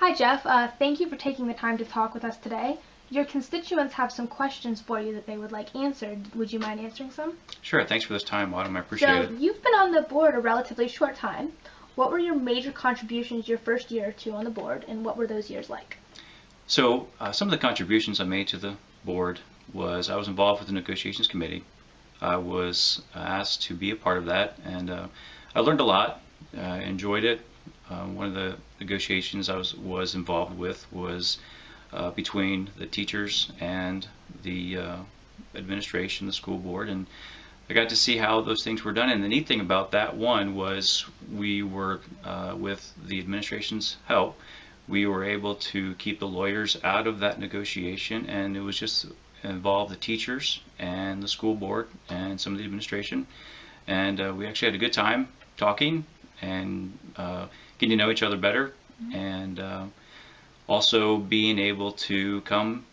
Hi, Jeff. Thank you for taking the time to talk with us today. Your constituents have some questions for you that they would like answered. Would you mind answering some? Sure, thanks for this time, Autumn. I appreciate it. So, you've been on the board a relatively short time. What were your major contributions your first year or two on the board, and what were those years like? So, some of the contributions I made to the board was I was involved with the negotiations committee. I was asked to be a part of that, and I learned a lot. I enjoyed it. One of the negotiations I was involved with was between the teachers and the administration, the school board, and I got to see how those things were done. And the neat thing about that one was we were, with the administration's help, we were able to keep the lawyers out of that negotiation, and it was just involved the teachers and the school board and some of the administration, and we actually had a good time talking and getting to know each other better, and also being able to come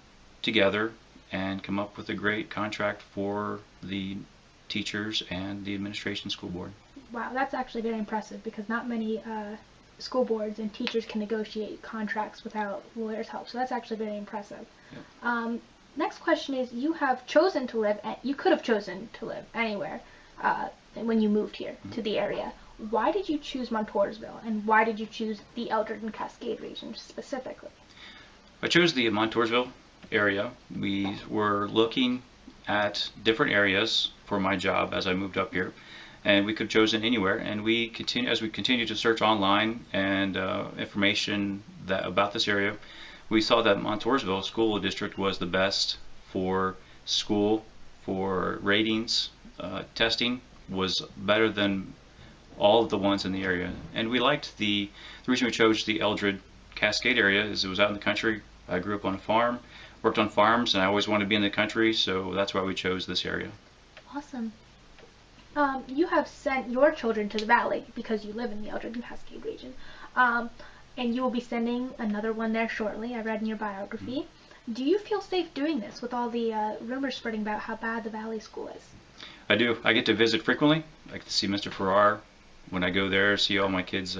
together and come up with a great contract for the teachers and the administration school board. Wow, that's actually very impressive because not many school boards and teachers can negotiate contracts without lawyers' help. So that's actually very impressive. Yep. Next question is, you could have chosen to live anywhere when you moved here to the area. Why did you choose Montoursville, and why did you choose the Eldred and Cascade region specifically? I chose the Montoursville area. We were looking at different areas for my job as I moved up here, and we could have chosen anywhere. And as we continue to search online and information about this area, we saw that Montoursville School District was the best for school, for ratings, testing was better than all of the ones in the area. And we liked the reason we chose the Eldred Cascade area is it was out in the country. I grew up on a farm, worked on farms, and I always wanted to be in the country, so that's why we chose this area. Awesome. You have sent your children to the valley because you live in the Eldred and Cascade region. And you will be sending another one there shortly. I read in your biography. Do you feel safe doing this with all the rumors spreading about how bad the valley school is? I do. I get to visit frequently. I get to see Mr. Farrar when I go there, see all my kids'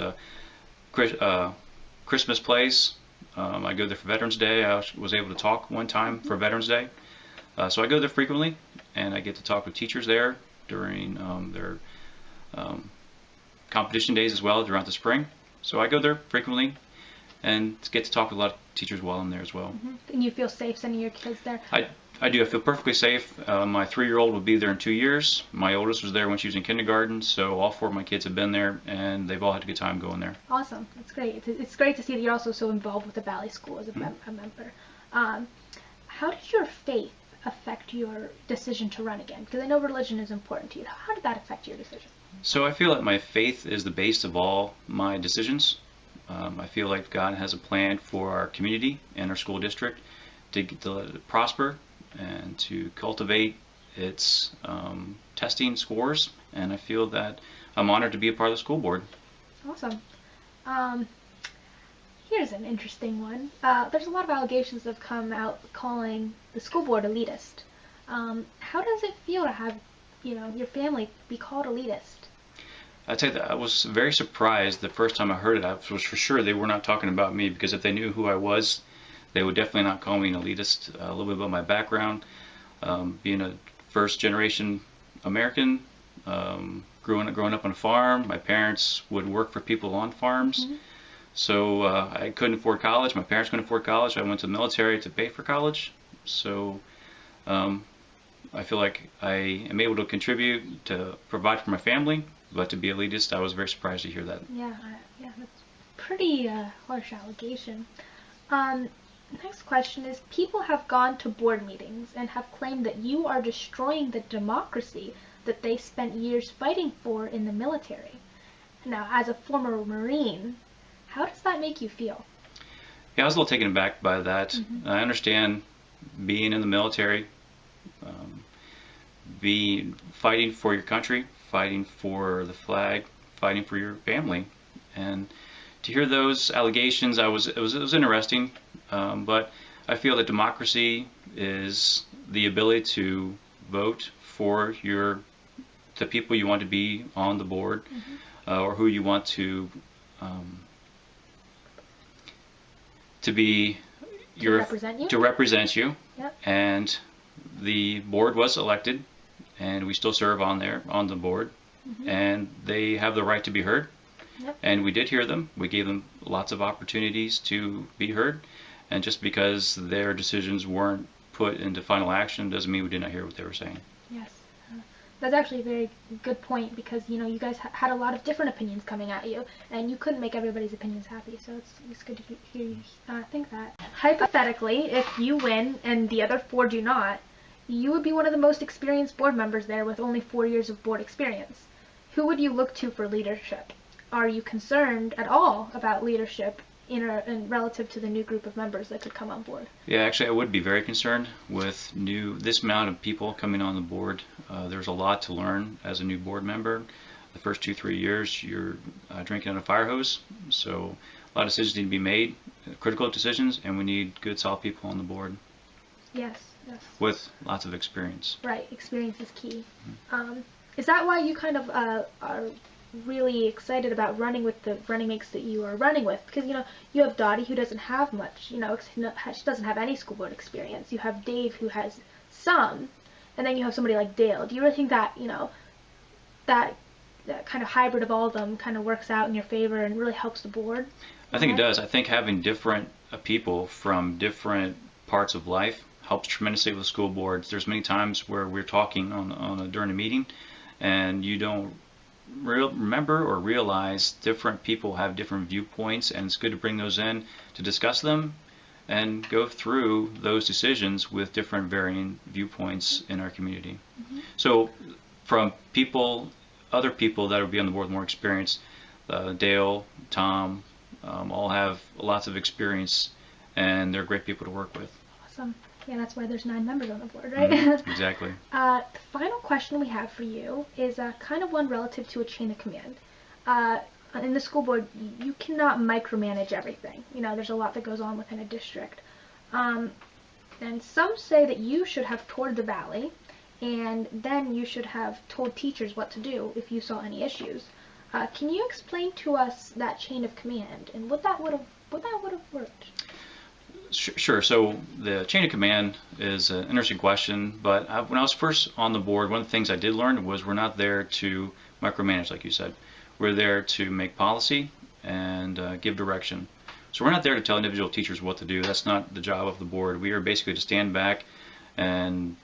Christmas plays. I go there for Veterans Day. I was able to talk one time for Veterans Day. So I go there frequently, and I get to talk with teachers there during their competition days as well throughout the spring. So I go there frequently and get to talk with a lot of teachers while I'm there as well. And you feel safe sending your kids there? I do. I feel perfectly safe. My 3-year-old will be there in 2 years. My oldest was there when she was in kindergarten, so all 4 of my kids have been there, and they've all had a good time going there. Awesome. That's great. It's great to see that you're also so involved with the Valley School as a member. How did your faith affect your decision to run again? Because I know religion is important to you. How did that affect your decision? So I feel that my faith is the base of all my decisions. I feel like God has a plan for our community and our school district to let it prosper and to cultivate its testing scores, and I feel that I'm honored to be a part of the school board. Awesome. Here's an interesting one. There's a lot of allegations that have come out calling the school board elitist. How does it feel to have, your family be called elitist? I'd say that I was very surprised the first time I heard it. I was for sure they were not talking about me, because if they knew who I was, they would definitely not call me an elitist. A little bit about my background, being a first-generation American, growing up on a farm. My parents would work for people on farms, so I couldn't afford college. My parents couldn't afford college. I went to the military to pay for college, so I feel like I am able to contribute to provide for my family. But to be elitist, I was very surprised to hear that. Yeah, that's pretty harsh allegation. Next question is, people have gone to board meetings and have claimed that you are destroying the democracy that they spent years fighting for in the military. Now, as a former Marine, how does that make you feel? Yeah, I was a little taken aback by that. I understand being in the military, fighting for your country, fighting for the flag, fighting for your family, and to hear those allegations, it was interesting. But I feel that democracy is the ability to vote for the people you want to be on the board, or who you want to to be represent you. To represent you. Yep. And the board was elected, and we still serve on the board, and they have the right to be heard. Yep. And we did hear them. We gave them lots of opportunities to be heard, and just because their decisions weren't put into final action doesn't mean we did not hear what they were saying. Yes. That's actually a very good point, because you guys had a lot of different opinions coming at you, and you couldn't make everybody's opinions happy, so it's good to hear you think that. Hypothetically, if you win and the other 4 do not, you would be one of the most experienced board members there with only 4 years of board experience. Who would you look to for leadership? Are you concerned at all about leadership in relative to the new group of members that could come on board? Yeah, actually I would be very concerned with this amount of people coming on the board. There's a lot to learn as a new board member. The first 2-3 years you're drinking on a fire hose, so a lot of decisions need to be made, critical decisions, and we need good, solid people on the board. Yes, yes. With lots of experience. Right, experience is key. Is that why you kind of are really excited about running with the running mates that you are running with? Because you have Dottie, who doesn't have much, she doesn't have any school board experience. You have Dave, who has some, and then you have somebody like Dale. Do you really think that that kind of hybrid of all of them kind of works out in your favor and really helps the board? I think it does. I think having different people from different parts of life helps tremendously with school boards. There's many times where we're talking during a meeting, and you don't remember or realize different people have different viewpoints, and it's good to bring those in to discuss them and go through those decisions with different varying viewpoints in our community. So from other people that will be on the board with more experience, Dale, Tom, all have lots of experience, and they're great people to work with. Awesome. Yeah, that's why there's 9 members on the board, right? Exactly. The final question we have for you is kind of one relative to a chain of command. In the school board, you cannot micromanage everything. There's a lot that goes on within a district. And some say that you should have toured the valley, and then you should have told teachers what to do if you saw any issues. Can you explain to us that chain of command and what that would have worked? Sure. So the chain of command is an interesting question, but when I was first on the board, one of the things I did learn was we're not there to micromanage, like you said. We're there to make policy and give direction. So we're not there to tell individual teachers what to do. That's not the job of the board. We are basically to stand back and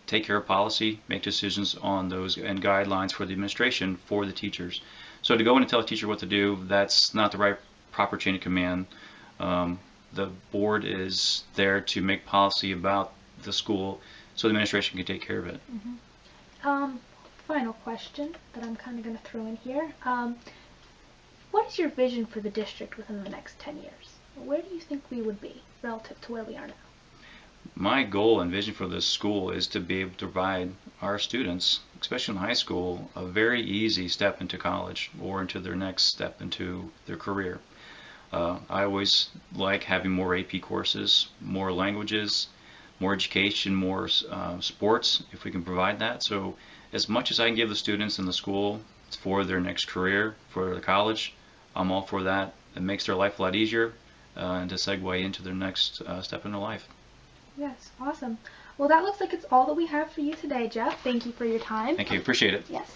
take care of policy, make decisions on those, and guidelines for the administration for the teachers. So to go in and tell a teacher what to do, that's not the proper chain of command. The board is there to make policy about the school so the administration can take care of it. Final question that I'm kind of going to throw in here. What is your vision for the district within the next 10 years? Where do you think we would be relative to where we are now? My goal and vision for this school is to be able to provide our students, especially in high school, a very easy step into college or into their next step into their career. I always like having more AP courses, more languages, more education, more sports, if we can provide that. So as much as I can give the students in the school for their next career, for the college, I'm all for that. It makes their life a lot easier and to segue into their next step in their life. Yes, awesome. Well, that looks like it's all that we have for you today, Jeff. Thank you for your time. Thank you. Appreciate it. Yes.